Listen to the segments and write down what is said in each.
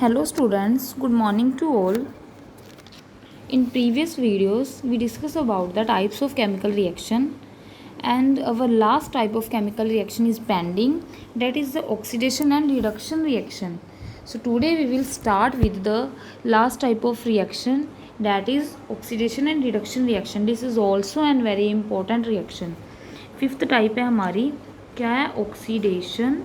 Hello students, good morning to all. In previous videos, we discussed about the types of chemical reaction, and our last type of chemical reaction is pending, that is the oxidation and reduction reaction. So today we will start with the last type of reaction, that is oxidation and reduction reaction. This is also a very important reaction. Fifth type है हमारी, क्या है? Oxidation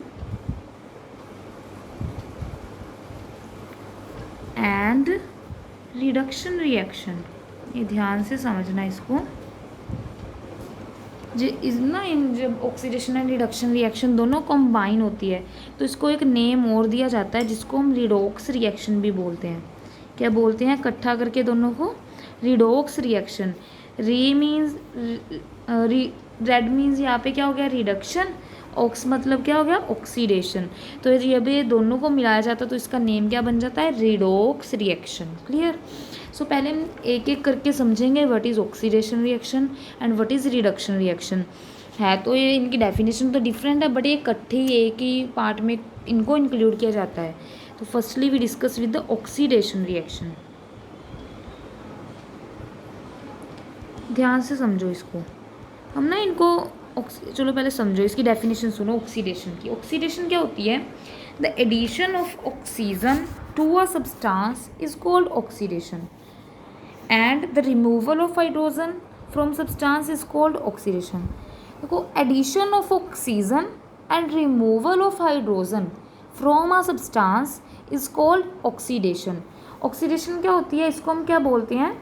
and reduction reaction. ये ध्यान से समझना इसको. जब ऑक्सीडेशन एंड रिडक्शन रिएक्शन दोनों कंबाइन होती है तो इसको एक नेम और दिया जाता है जिसको हम रिडॉक्स रिएक्शन भी बोलते हैं. क्या बोलते हैं इकट्ठा करके दोनों को? Redox reaction. री मीन्स रेड मीन्स यहाँ पे क्या हो गया? रिडक्शन. ऑक्स मतलब क्या हो गया? ऑक्सीडेशन. तो जब ये दोनों को मिलाया जाता है तो इसका नेम क्या बन जाता है? Redox reaction. क्लियर? सो पहले हम एक एक करके समझेंगे what is oxidation reaction and what is reduction reaction. है तो ये इनकी डेफिनेशन तो डिफरेंट है, बट ये इकट्ठे ही एक ही पार्ट में इनको इंक्लूड किया जाता है. तो firstly we discuss with the oxidation reaction. ध्यान से समझो इसको. हम ना इनको चलो पहले समझो, इसकी डेफिनेशन सुनो ऑक्सीडेशन की. ऑक्सीडेशन क्या होती है? The addition of oxygen to a substance is called oxidation and the removal of hydrogen from substance is called oxidation. देखो, addition of oxygen and removal of hydrogen from a substance is called oxidation. Oxidation क्या होती है? इसको हम क्या बोलते हैं?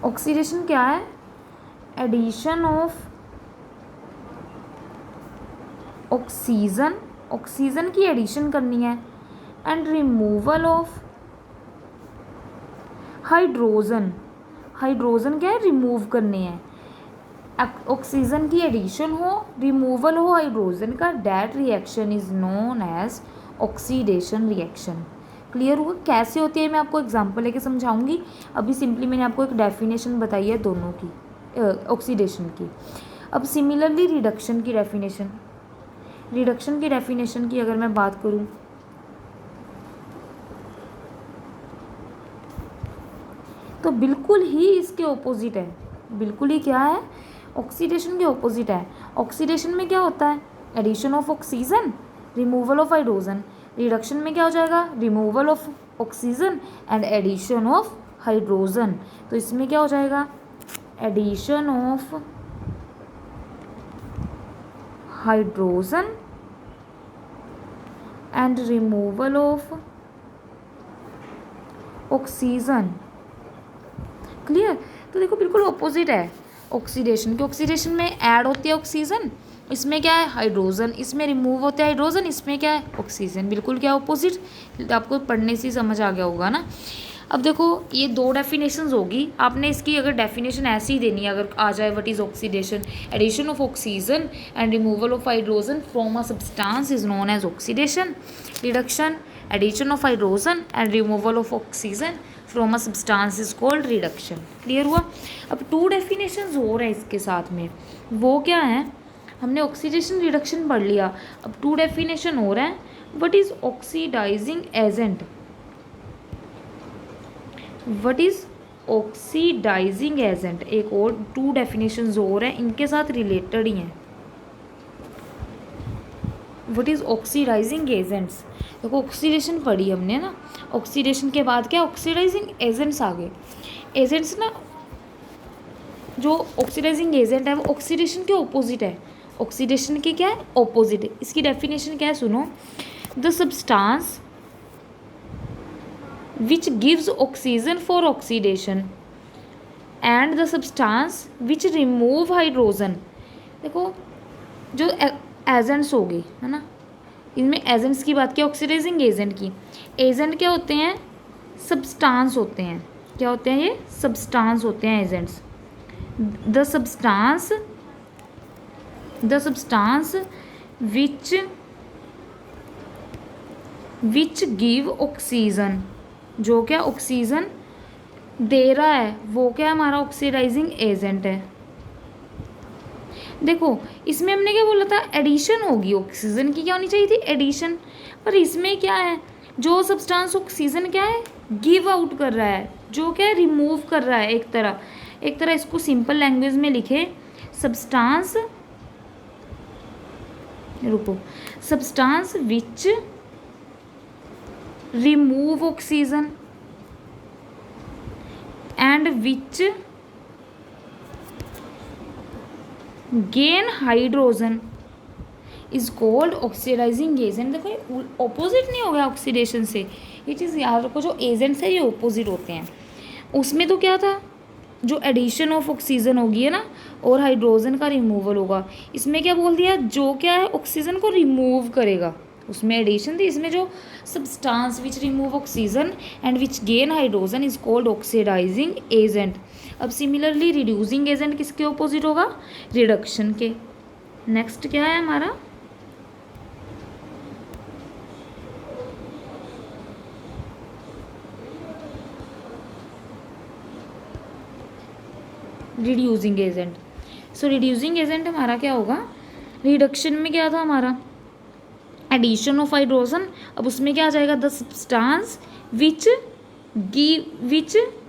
Oxidation क्या है? एडिशन ऑफ ऑक्सीजन, ऑक्सीजन की एडिशन करनी है, and removal of hydrogen, hydrogen क्या है? रिमूव करने हैं. ऑक्सीजन की एडिशन हो, रिमूवल हो हाइड्रोजन का, that reaction is known as oxidation reaction. Clear हुआ? कैसे होती है मैं आपको एग्जांपल लेके समझाऊंगी. अभी सिंपली मैंने आपको एक डेफिनेशन बताई है दोनों की, ऑक्सीडेशन की. अब सिमिलरली रिडक्शन की डेफिनेशन, रिडक्शन की डेफिनेशन की अगर मैं बात करूं तो बिल्कुल ही इसके ऑपोजिट है. बिल्कुल ही क्या है? ऑक्सीडेशन के ऑपोजिट है. ऑक्सीडेशन में क्या होता है? Addition of oxygen, removal of hydrogen. Reduction में क्या हो जाएगा? Removal of oxygen and addition of hydrogen. तो इसमें क्या हो जाएगा? Addition of hydrogen and removal of oxygen. Clear? तो देखो बिल्कुल ऑपोजिट है ऑक्सीडेशन के. ऑक्सीडेशन में ऐड होती है ऑक्सीजन, इसमें क्या है? हाइड्रोजन. इसमें रिमूव होता है हाइड्रोजन, इसमें क्या है? ऑक्सीजन. बिल्कुल क्या ऑपोजिट. आपको पढ़ने से समझ आ गया होगा ना. अब देखो, ये दो डेफिनेशंस होगी. आपने इसकी अगर डेफिनेशन ऐसी ही देनी है, अगर आ जाए what is oxidation, addition of oxygen and removal of hydrogen from a substance is known as oxidation. Reduction, addition of hydrogen and removal of oxygen from a substance is called reduction. Clear हुआ? अब to definitions हो रहे हैं इसके साथ में. वो क्या है? हमने ऑक्सीडेशन रिडक्शन पढ़ लिया, अब टू डेफिनेशन हो रहा है. What is oxidising agent? What is oxidising agent? एक और टू डेफिनेशंस हो रहे हैं, इनके साथ रिलेटेड ही हैं. What is oxidising agents? देखो, ऑक्सीडेशन पढ़ी हमने ना. ऑक्सीडेशन के बाद क्या? ऑक्सीडाइजिंग एजेंट्स आ गए. एजेंट्स ना, जो ऑक्सीडाइजिंग एजेंट है वो ऑक्सीडेशन के ऑपोजिट है. ऑक्सीडेशन के क्या है? ऑपोजिट है. इसकी डेफिनेशन क्या है? सुनो. The substance which gives oxygen for oxidation and the substance which remove hydrogen. देखो, जो एजेंट्स हो गए है ना, इनमें एजेंट्स की बात की, ऑक्सीडाइजिंग एजेंट की. एजेंट क्या होते हैं? सब्सटेंस होते हैं. क्या होते हैं ये? सब्सटेंस होते हैं agents. The substance which give oxygen, जो क्या ऑक्सीजन दे रहा है वो क्या हमारा ऑक्सीडाइजिंग एजेंट है. देखो इसमें हमने क्या बोला था, एडिशन होगी, ऑक्सीजन की क्या होनी चाहिए थी, एडिशन। पर इसमें क्या है, जो सब्सटेंस ऑक्सीजन क्या है, गिव आउट कर रहा है, जो क्या है, रिमूव कर रहा है। एक तरह इसको सिंपल लैंग्वेज में लिखे, सब्सटेंस, रुको, substance which remove oxygen and which gain hydrogen is called oxidising agent. देखो ऑपोजिट नहीं हो गया ऑक्सीडेशन से, ये चीज़ याद रखो, जो एजेंट्स है ये ऑपोजिट होते हैं। उसमें तो क्या था, जो एडिशन ऑफ ऑक्सीजन होगी है ना, और हाइड्रोजन का रिमूवल होगा। इसमें क्या बोल दिया, जो क्या है ऑक्सीजन को रिमूव करेगा, उसमें एडिशन थी। इसमें जो substance which remove oxygen and which gain hydrogen is called oxidising agent. अब सिमिलरली रिड्यूसिंग एजेंट किसके ऑपोजिट होगा, रिडक्शन के। नेक्स्ट क्या है हमारा, reducing agent. So reducing agent हमारा क्या होगा, रिडक्शन में क्या था हमारा, एडिशन ऑफ हाइड्रोजन। अब उसमें क्या आ जाएगा, the substance which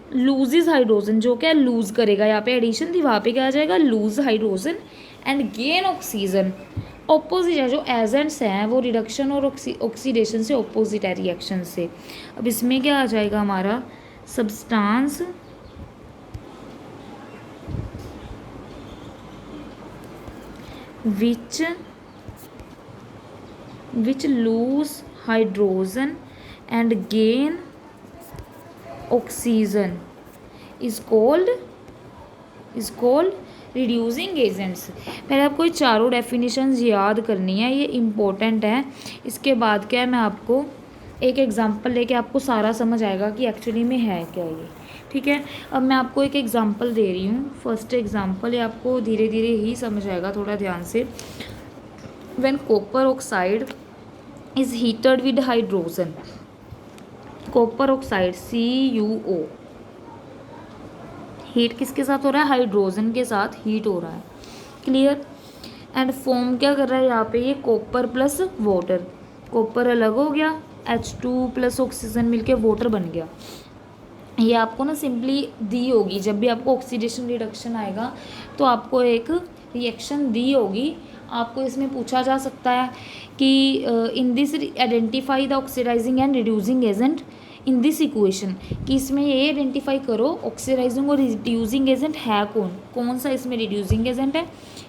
loses hydrogen, जो क्या लूज करेगा, यहाँ पे एडिशन थी, वहाँ पे क्या आ जाएगा, lose hydrogen and gain oxygen. Opposite है, जो एजेंट्स हैं वो रिडक्शन और ऑक्सीडेशन से ऑपोजिट है, रिएक्शन से। अब इसमें क्या आ जाएगा हमारा, substance which lose hydrogen and gain oxygen is called reducing agents. पहले आपको ये चारों डेफिनेशंस याद करनी है, ये इम्पोर्टेंट है। इसके बाद क्या है, मैं आपको एक एग्जांपल लेके आपको सारा समझ आएगा कि एक्चुअली में है क्या ये, ठीक है। अब मैं आपको एक एग्जांपल दे रही हूँ, फर्स्ट एग्जांपल, ये आपको धीरे धीरे ही समझ आएगा, थोड़ा ध्यान से। When copper oxide is heated with hydrogen, copper oxide CuO, heat किसके साथ हो रहा है, हाइड्रोजन के साथ हीट हो रहा है, क्लियर। एंड फॉर्म क्या कर रहा है यहाँ पे, ये कॉपर प्लस वाटर, कॉपर अलग हो गया, H2 प्लस ऑक्सीजन मिलके वाटर बन गया। ये आपको ना सिंपली दी होगी, जब भी आपको ऑक्सीडेशन रिडक्शन आएगा तो आपको एक रिएक्शन दी होगी, आपको इसमें पूछा जा सकता है कि in this identify the oxidising and reducing agent in this equation, कि इसमें ये आइडेंटिफाई करो ऑक्सीडाइजिंग और रिड्यूसिंग एजेंट है कौन सा इसमें रिड्यूसिंग एजेंट है,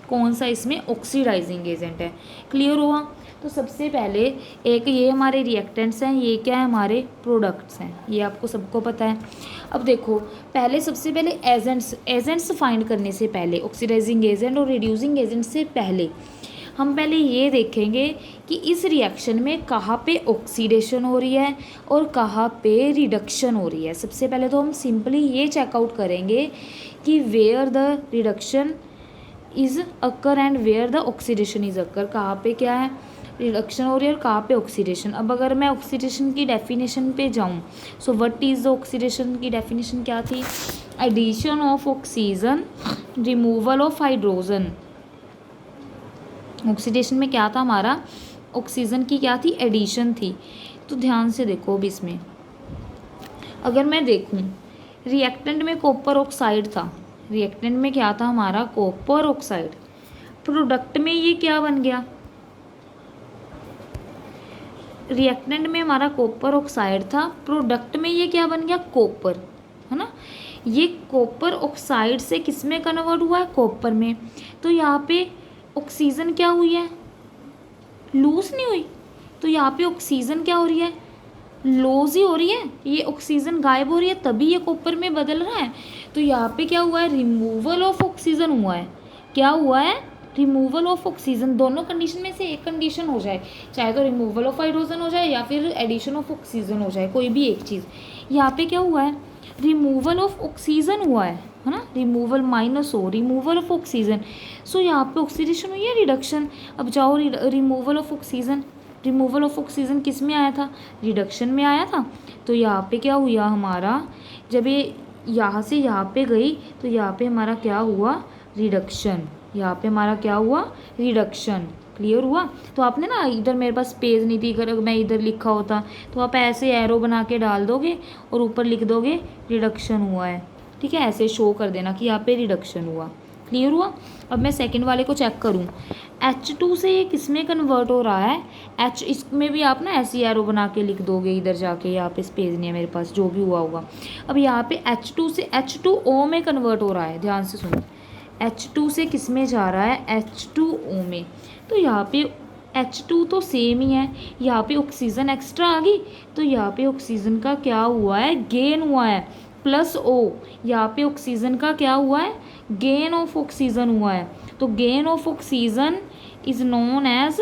कौन सा इसमें ऑक्सीडाइजिंग एजेंट है। क्लियर हुआ। तो सबसे पहले एक ये हमारे रिएक्टेंट्स हैं, ये क्या है, हमारे प्रोडक्ट्स हैं, ये आपको सबको पता है। अब देखो पहले सबसे पहले एजेंट्स फाइंड करने से पहले, ऑक्सीडाइजिंग एजेंट और रिड्यूसिंग एजेंट से पहले हम पहले ये देखेंगे कि इस रिएक्शन में कहाँ पे ऑक्सीडेशन हो रही है और कहाँ पे रिडक्शन हो रही है। सबसे पहले तो हम सिंपली ये चेकआउट करेंगे कि where the reduction is occur and where the oxidation is occur, कहाँ पे क्या है रिडक्शन हो रही है और कहाँ पे ऑक्सीडेशन। अब अगर मैं ऑक्सीडेशन की डेफिनेशन पे जाऊँ, so what is the oxidation की डेफिनेशन क्या थी, addition of oxygen, removal of hydrogen. Oxidation में क्या था हमारा, ऑक्सीजन की क्या थी, एडिशन थी। तो ध्यान से देखो अब इसमें अगर मैं देखूं, रिएक्टेंट में कॉपर ऑक्साइड था, रिएक्टेंट में क्या था हमारा, कॉपर ऑक्साइड। प्रोडक्ट में ये क्या बन गया, रिएक्टेंट में हमारा कॉपर ऑक्साइड था, प्रोडक्ट में ये क्या बन गया, कॉपर, है ना। ये कॉपर ऑक्साइड से किस में कन्वर्ट हुआ है, कॉपर में। तो यहाँ पे ऑक्सीजन क्या हुई है, लूज नहीं हुई, तो यहाँ पे ऑक्सीजन क्या हो रही है, लूज ही हो रही है। ये ऑक्सीजन गायब हो रही है तभी ये कॉपर में बदल रहा है। तो यहाँ पे क्या हुआ है, रिमूवल ऑफ ऑक्सीजन हुआ है। क्या हुआ है, रिमूवल ऑफ ऑक्सीजन। दोनों कंडीशन में से एक कंडीशन हो जाए, चाहे तो रिमूवल ऑफ हाइड्रोजन हो जाए या फिर एडिशन ऑफ ऑक्सीजन हो जाए, कोई भी एक चीज़। यहाँ पे क्या हुआ है, रिमूवल ऑफ ऑक्सीजन हुआ है ना, रिमूवल माइनस हो, रिमूवल ऑफ ऑक्सीजन। सो यहाँ पे ऑक्सीडेशन हुई है, रिडक्शन। अब जाओ removal of oxygen, removal of oxygen किस में आया था, रिडक्शन में आया था। तो यहाँ पे क्या हुआ हमारा, जब ये यहाँ से यहाँ पे गई तो यहाँ पे हमारा क्या हुआ, रिडक्शन। यहाँ पे हमारा क्या हुआ, रिडक्शन। क्लियर हुआ। तो आपने ना, इधर मेरे पास पेज नहीं थी, अगर मैं इधर लिखा होता तो आप ऐसे एरो बना के डाल दोगे और ऊपर लिख दोगे रिडक्शन हुआ है। ठीक है, ऐसे शो कर देना कि यहाँ पे रिडक्शन हुआ। क्लियर हुआ। अब मैं सेकंड वाले को चेक करूँ, H2 से ये किस में कन्वर्ट हो रहा है, H, इसमें भी आप ना ऐसी एरो बना के लिख दोगे इधर जाके, यहाँ पे स्पेस नहीं है मेरे पास, जो भी हुआ होगा। अब यहाँ पे H2 से H2O में कन्वर्ट हो रहा है, ध्यान से सुनो। H2 से किस में जा रहा है, H2O में। तो यहाँ पे H2 तो सेम ही है, यहाँ पे ऑक्सीजन एक्स्ट्रा आ गई, तो यहाँ पे ऑक्सीजन का क्या हुआ है, गेन हुआ है, प्लस O। यहाँ पे ऑक्सीजन का क्या हुआ है, गेन ऑफ ऑक्सीजन हुआ है। तो gain of oxygen is known as,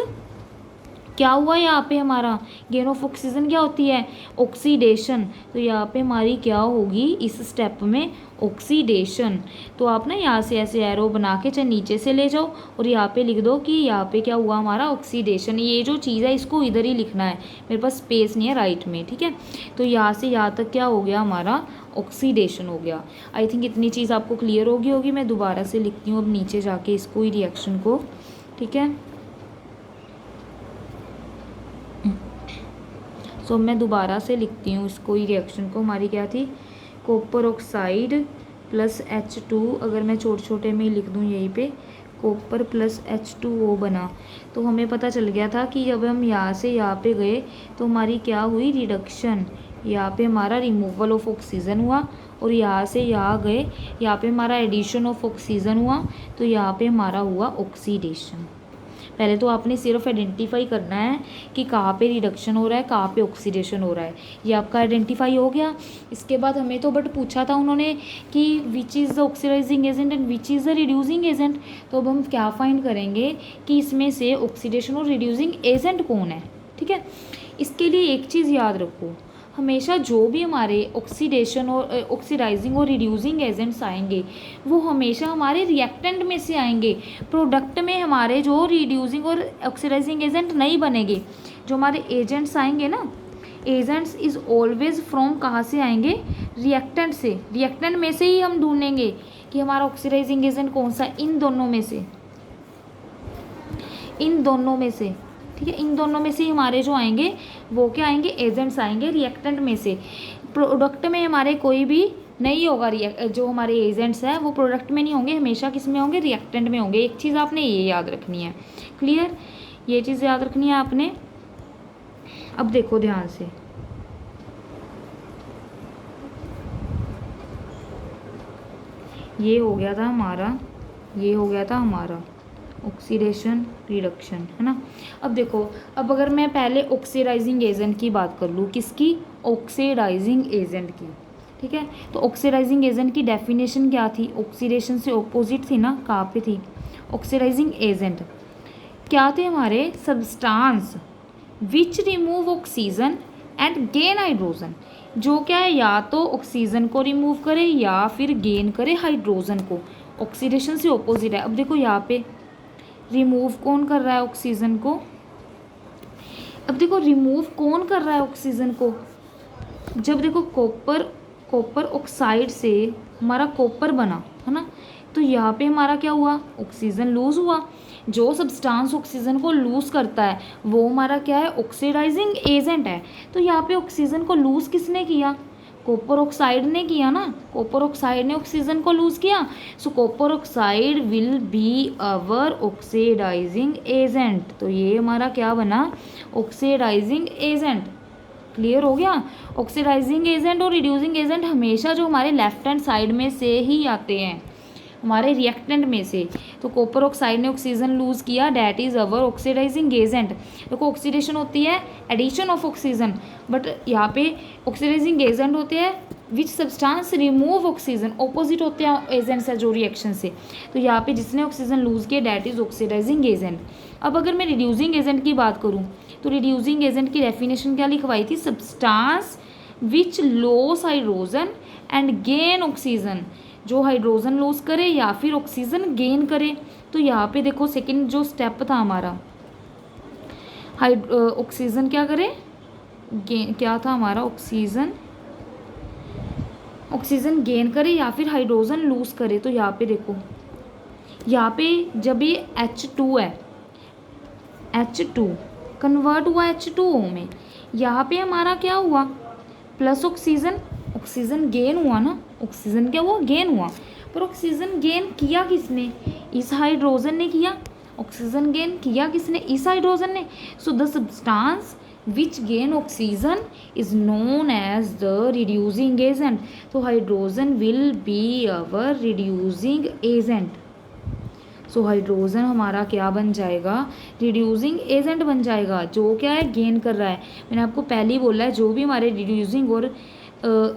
क्या हुआ यहाँ पे हमारा, गेन ऑफ ऑक्सीजन क्या होती है, ऑक्सीडेशन। तो यहाँ पे हमारी क्या होगी इस स्टेप में, ऑक्सीडेशन। तो आप ना यहाँ से ऐसे एरो बना के चाहे नीचे से ले जाओ और यहाँ पे लिख दो कि यहाँ पे क्या हुआ हमारा, ऑक्सीडेशन। ये जो चीज़ है इसको इधर ही लिखना है, मेरे पास स्पेस नहीं है राइट में। ठीक है, तो यहाँ से यहाँ तक क्या हो गया हमारा, ऑक्सीडेशन हो गया। आई थिंक इतनी चीज़ आपको क्लियर होगी। मैं दोबारा से लिखती हूँ अब नीचे जाके इसको ही, रिएक्शन को। ठीक है, सो मैं दोबारा से लिखती हूँ इसको ही, रिएक्शन को। हमारी क्या थी, कॉपर ऑक्साइड प्लस H2, अगर मैं छोटे छोटे में लिख दूँ यहीं पे, कॉपर प्लस H2O बना। तो हमें पता चल गया था कि जब हम यहाँ से यहाँ पे गए तो हमारी क्या हुई, रिडक्शन। यहाँ पे हमारा रिमूवल ऑफ ऑक्सीजन हुआ, और यहाँ से यहाँ गए, यहाँ पे हमारा एडिशन ऑफ ऑक्सीजन हुआ, तो यहाँ पे हमारा हुआ ऑक्सीडेशन। पहले तो आपने सिर्फ आइडेंटिफाई करना है कि कहाँ पे रिडक्शन हो रहा है, कहाँ पे ऑक्सीडेशन हो रहा है, ये आपका आइडेंटिफाई हो गया। इसके बाद हमें तो बट पूछा था उन्होंने कि which is the oxidising agent and which is the reducing agent. तो अब हम क्या फाइंड करेंगे कि इसमें से ऑक्सीडेशन और रिड्यूसिंग एजेंट कौन है। ठीक है, इसके लिए एक चीज़ याद रखो, हमेशा जो भी हमारे ऑक्सीडेशन और ऑक्सीडाइजिंग और रिड्यूसिंग एजेंट्स आएंगे वो हमेशा हमारे रिएक्टेंट में से आएंगे। प्रोडक्ट में हमारे जो रिड्यूसिंग और ऑक्सीडाइजिंग एजेंट नहीं बनेंगे। जो हमारे एजेंट्स आएंगे ना, एजेंट्स इज़ ऑलवेज फ्रॉम कहाँ से आएंगे, रिएक्टेंट से। रिएक्टेंट में से ही हम ढूंढेंगे कि हमारा ऑक्सीडाइजिंग एजेंट कौन सा, इन दोनों में से, इन दोनों में से। ठीक है, इन दोनों में से हमारे जो आएंगे वो क्या आएंगे, एजेंट्स आएंगे रिएक्टेंट में से। प्रोडक्ट में हमारे कोई भी नहीं होगा, जो हमारे एजेंट्स हैं वो प्रोडक्ट में नहीं होंगे, हमेशा किस में होंगे, रिएक्टेंट में होंगे। एक चीज़ आपने ये याद रखनी है। क्लियर, ये चीज़ याद रखनी है आपने। अब देखो ध्यान से, ये हो गया था हमारा, ये हो गया था हमारा ऑक्सीडेशन रिडक्शन, है ना। अब देखो, अब अगर मैं पहले ऑक्सीडाइजिंग एजेंट की बात कर लूँ, किसकी, ऑक्सीडाइजिंग एजेंट की। ठीक है, तो ऑक्सीडाइजिंग एजेंट की डेफिनेशन क्या थी, ऑक्सीडेशन से ऑपोजिट थी ना, कहाँ पे थी, ऑक्सीडाइजिंग एजेंट क्या थे हमारे, substance which remove oxygen and gain hydrogen. जो क्या है, या तो ऑक्सीजन को रिमूव करे या फिर गेन करे हाइड्रोजन को। ऑक्सीडेशन से ऑपोजिट है। अब देखो यहाँ पे रिमूव कौन कर रहा है ऑक्सीजन को, अब देखो रिमूव कौन कर रहा है ऑक्सीजन को, जब देखो कॉपर ऑक्साइड से हमारा कॉपर बना, है ना, तो यहाँ पे हमारा क्या हुआ, ऑक्सीजन लूज हुआ। जो सब्सटेंस ऑक्सीजन को लूज करता है वो हमारा क्या है, ऑक्सीडाइजिंग एजेंट है। तो यहाँ पे ऑक्सीजन को लूज किसने किया, कॉपर ऑक्साइड ने किया ना, कॉपर ऑक्साइड ने ऑक्सीजन को लूज किया। So copper oxide will be our oxidising agent. तो ये हमारा क्या बना, ऑक्सीडाइजिंग एजेंट। क्लियर हो गया। ऑक्सीडाइजिंग एजेंट और रिड्यूसिंग एजेंट हमेशा जो हमारे लेफ्ट हैंड साइड में से ही आते हैं, हमारे रिएक्टेंट में से। तो कॉपर ऑक्साइड ने ऑक्सीजन लूज किया, that is our oxidising agent. देखो ऑक्सीडेशन होती है एडिशन ऑफ ऑक्सीजन, बट यहाँ पे ऑक्सीडाइजिंग एजेंट होते हैं which substance remove oxygen, opposite होते हैं एजेंट्स है जो रिएक्शन से। तो यहाँ पे जिसने ऑक्सीजन लूज किया डैट इज ऑक्सीडाइजिंग एजेंट। अब अगर मैं रिड्यूसिंग एजेंट की बात करूँ तो रिड्यूसिंग एजेंट की डेफिनेशन क्या लिखवाई थी, substance which loss hydrogen and gain oxygen, जो हाइड्रोजन लॉस करे या फिर ऑक्सीजन गेन करे। तो यहाँ पे देखो सेकंड जो स्टेप था हमारा, ऑक्सीजन क्या करे, गेन, क्या था हमारा, ऑक्सीजन गेन करे या फिर हाइड्रोजन लूज करे। तो यहाँ पे देखो यहाँ पे जब ये H2 है, H2 कन्वर्ट हुआ H2O में, यहाँ पे हमारा क्या हुआ, प्लस ऑक्सीजन, ऑक्सीजन गेन हुआ ना, ऑक्सीजन क्या हुआ, गेन हुआ। पर ऑक्सीजन गेन किया किसने, इस हाइड्रोजन ने किया। ऑक्सीजन गेन किया किसने, इस हाइड्रोजन ने। So the substance which gain oxygen is known as the reducing agent. तो hydrogen will be our reducing agent. So hydrogen हमारा क्या बन जाएगा, रिड्यूसिंग एजेंट बन जाएगा, जो क्या है, गेन कर रहा है। मैंने आपको पहले ही बोला है, जो भी हमारे रिड्यूसिंग और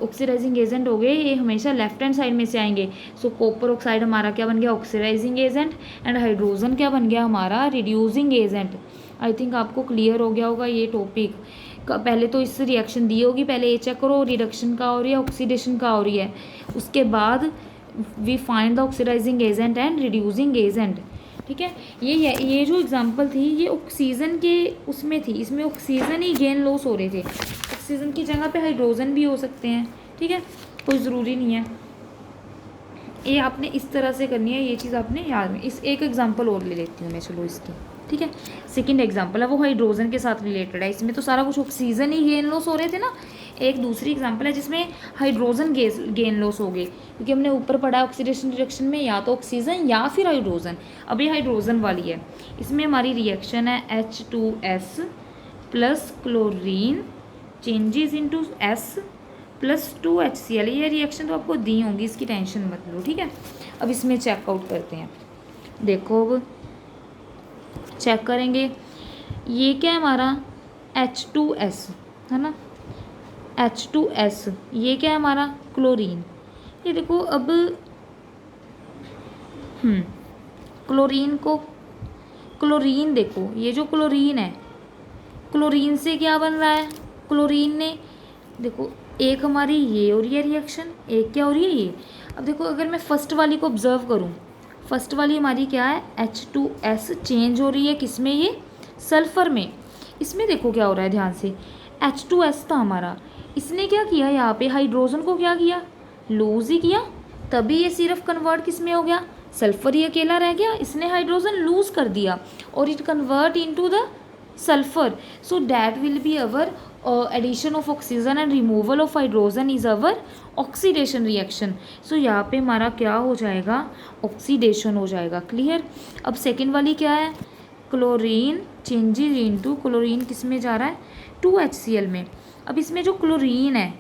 ऑक्सीडाइजिंग एजेंट हो गए, ये हमेशा लेफ्ट हैंड साइड में से आएंगे। सो कॉपर ऑक्साइड हमारा क्या बन गया, ऑक्सीडाइजिंग एजेंट, एंड हाइड्रोजन क्या बन गया हमारा, रिड्यूसिंग एजेंट। आई थिंक आपको क्लियर हो गया होगा ये टॉपिक। पहले तो इस रिएक्शन दी होगी, पहले ये चेक करो रिडक्शन का हो रही है, ऑक्सीडेशन का हो रही है, उसके बाद we find the oxidising agent and reducing agent. ठीक है, ये जो एग्जांपल थी ये ऑक्सीजन के उसमें थी, इसमें ऑक्सीजन ही गेन लॉस हो रहे थे। ऑक्सीजन की जगह पे हाइड्रोजन भी हो सकते हैं। ठीक है, कोई ज़रूरी नहीं है। ये आपने इस तरह से करनी है, ये चीज़ आपने याद में। इस एक एग्जांपल और ले लेती हूँ मैं, चलो इसकी। ठीक है, सेकंड एग्जांपल है वो हाइड्रोजन के साथ रिलेटेड है। इसमें तो सारा कुछ ऑक्सीजन ही गेन लॉस हो रहे थे ना। एक दूसरी एग्जांपल है जिसमें हाइड्रोजन गेन लॉस हो गए, क्योंकि हमने ऊपर पढ़ा है ऑक्सीडेशन रिएक्शन में या तो ऑक्सीजन या फिर हाइड्रोजन। अब ये हाइड्रोजन वाली है, इसमें हमारी रिएक्शन है H2S plus chlorine changes into S plus 2HCl। ये रिएक्शन तो आपको दी होंगी, इसकी टेंशन मत लो। ठीक है, अब इसमें चेकआउट करते हैं। देखो अब चेक करेंगे, ये क्या है हमारा H2S है ना, H2S, ये क्या है हमारा क्लोरीन। ये देखो अब क्लोरीन को, क्लोरीन देखो, ये जो क्लोरीन है, क्लोरीन से क्या बन रहा है, क्लोरीन ने देखो एक हमारी ये हो रही है रिएक्शन, एक क्या हो रही है ये। अब देखो अगर मैं फर्स्ट वाली को ऑब्जर्व करूँ, फर्स्ट वाली हमारी क्या है, H2S चेंज हो रही है किस में, ये सल्फ़र में। इसमें देखो क्या हो रहा है, ध्यान से, H2S था हमारा, इसने क्या किया यहाँ पे, हाइड्रोजन को क्या किया, लूज़ ही किया, तभी ये सिर्फ कन्वर्ट किस में हो गया, सल्फ़र ही अकेला रह गया। इसने हाइड्रोजन लूज़ कर दिया और it convert into the sulphur. So that will be our addition of oxygen and removal of hydrogen is our oxidation reaction. So यहाँ पे हमारा क्या हो जाएगा, ऑक्सीडेशन हो जाएगा। क्लियर। अब सेकेंड वाली क्या है, क्लोरीन चेंजेस इनटू, क्लोरीन किस में जा रहा है, 2HCl में। अब इसमें जो क्लोरीन है,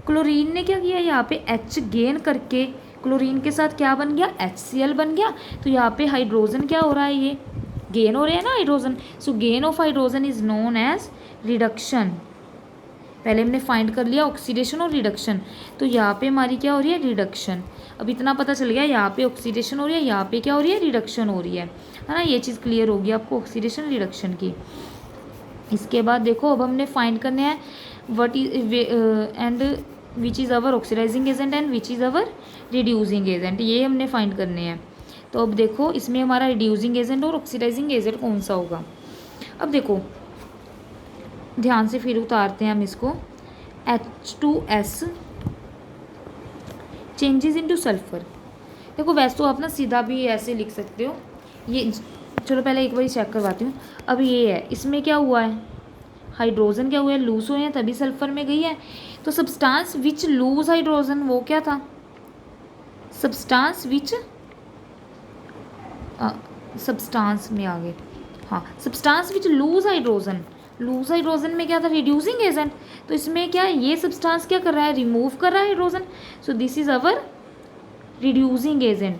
क्लोरीन ने क्या किया, यहाँ पे H गेन करके क्लोरीन के साथ क्या बन गया, HCl बन गया। तो यहाँ पे हाइड्रोजन क्या हो रहा है, ये गेन हो रहे हैं ना hydrogen. So gain of hydrogen is known as reduction. पहले हमने फाइंड कर लिया ऑक्सीडेशन और रिडक्शन, तो यहाँ पे हमारी क्या हो रही है, रिडक्शन। अब इतना पता चल गया, यहाँ पे ऑक्सीडेशन हो रही है, यहाँ पे क्या हो रही है, रिडक्शन हो रही है ना। ये चीज़ क्लियर होगी आपको ऑक्सीडेशन रिडक्शन की। इसके बाद देखो अब हमने फाइंड करने हैं what is and which is our oxidising agent and which is our reducing agent, ये हमने फाइंड करने हैं। तो अब देखो इसमें हमारा रिड्यूसिंग एजेंट और ऑक्सीडाइजिंग एजेंट कौन सा होगा। अब देखो ध्यान से फिर उतारते हैं हम इसको, H2S चेंजेस इनटू सल्फर। देखो वैसे तो आप ना सीधा भी ऐसे लिख सकते हो, ये चलो पहले एक बार चेक करवाती हूँ। अब ये है, इसमें क्या हुआ है, हाइड्रोजन क्या हुआ है, लूज हुए हैं, तभी सल्फर में गई है। तो सब्सटेंस विच लूज हाइड्रोजन, वो क्या था, सब्सटेंस विच, सब्सटेंस में आ गए, हाँ, substance which lose hydrogen. Lose hydrogen में क्या था, रिड्यूसिंग एजेंट। तो इसमें क्या है, ये सब्सटेंस क्या कर रहा है, रिमूव कर रहा है hydrogen. So this is our reducing agent.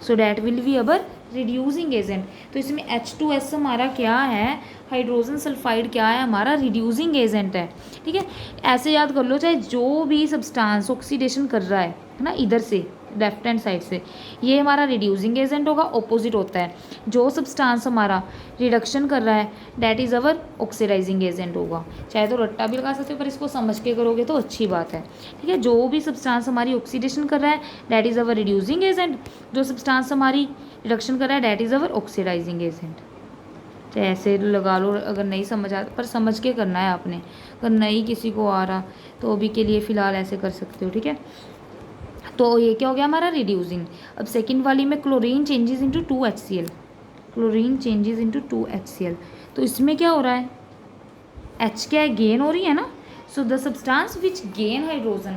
So that will be our reducing agent. तो इसमें H2S हमारा क्या है, हाइड्रोजन सल्फाइड क्या है, हमारा रिड्यूसिंग एजेंट है। ठीक है, ऐसे याद कर लो, चाहे जो भी सब्सटेंस ऑक्सीडेशन कर रहा है ना, इधर से लेफ्ट हैंड साइड से, ये हमारा रिड्यूसिंग एजेंट होगा, ऑपोजिट होता है। जो सब्सटेंस हमारा रिडक्शन कर रहा है that is our oxidising agent होगा। चाहे तो रट्टा भी लगा सकते हो, पर इसको समझ के करोगे तो अच्छी बात है। ठीक है, जो भी सब्सटेंस हमारी ऑक्सीडेशन कर रहा है that is our reducing agent, जो सब्सटेंस हमारी रिडक्शन कर रहा है that is our oxidising agent. चाहे ऐसे लगा लो अगर नहीं समझ आता, पर समझ के करना है आपने। अगर नहीं किसी को आ रहा तो अभी के लिए फ़िलहाल ऐसे कर सकते हो। ठीक है, तो ये क्या हो गया हमारा रिड्यूसिंग। अब सेकंड वाली में chlorine changes into 2HCl, chlorine changes into 2HCl, तो इसमें क्या हो रहा है, H क्या है, गेन हो रही है ना। So the substance which gain hydrogen,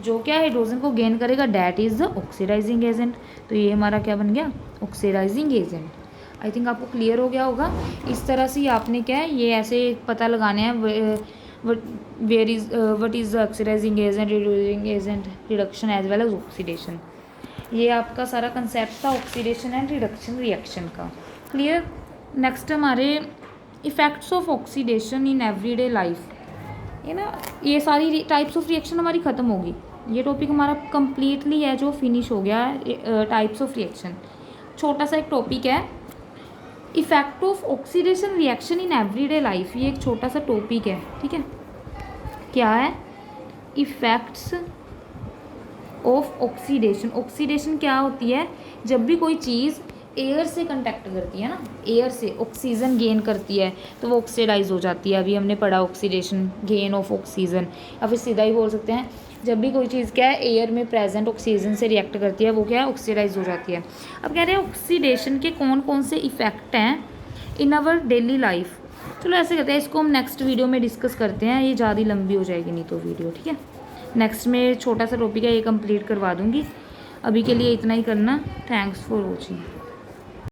जो क्या हाइड्रोजन को गेन करेगा, that is the oxidising agent. तो ये हमारा क्या बन गया, ऑक्सीडाइजिंग एजेंट। आई थिंक आपको क्लियर हो गया होगा। इस तरह से आपने क्या है, ये ऐसे पता लगाने हैं what is the oxidising agent, reducing agent, reduction as well as oxidation. ये आपका सारा कंसेप्ट था ऑक्सीडेशन एंड रिडक्शन रिएक्शन का। क्लियर। नेक्स्ट हमारे effects of oxidation in everyday life, ये ना, ये सारी टाइप्स ऑफ रिएक्शन हमारी ख़त्म होगी। ये टॉपिक हमारा कंप्लीटली है जो फिनिश हो गया है, टाइप्स ऑफ रिएक्शन। छोटा सा एक टॉपिक है, effect of oxidation reaction in everyday life, ये एक छोटा सा टॉपिक है, ठीक है। क्या है, इफ़ेक्ट्स ऑफ ऑक्सीडेशन। ऑक्सीडेशन क्या होती है, जब भी कोई चीज़ एयर से कंटेक्ट करती है ना, एयर से ऑक्सीजन गेन करती है तो वो ऑक्सीडाइज हो जाती है। अभी हमने पढ़ा ऑक्सीडेशन, गेन ऑफ ऑक्सीजन, या फिर सीधा ही बोल सकते हैं, जब भी कोई चीज़ क्या है एयर में प्रेजेंट ऑक्सीजन से रिएक्ट करती है वो क्या है, ऑक्सीडाइज हो जाती है। अब कह रहे हैं ऑक्सीडेशन के कौन कौन से इफ़ेक्ट हैं इन आवर डेली लाइफ। चलो ऐसे करते हैं, इसको हम नेक्स्ट वीडियो में डिस्कस करते हैं, ये ज़्यादा लंबी हो जाएगी नहीं तो वीडियो, ठीक है। नेक्स्ट में छोटा सा टॉपिक है, ये कंप्लीट करवा दूँगी। अभी के लिए इतना ही करना। Thanks for watching.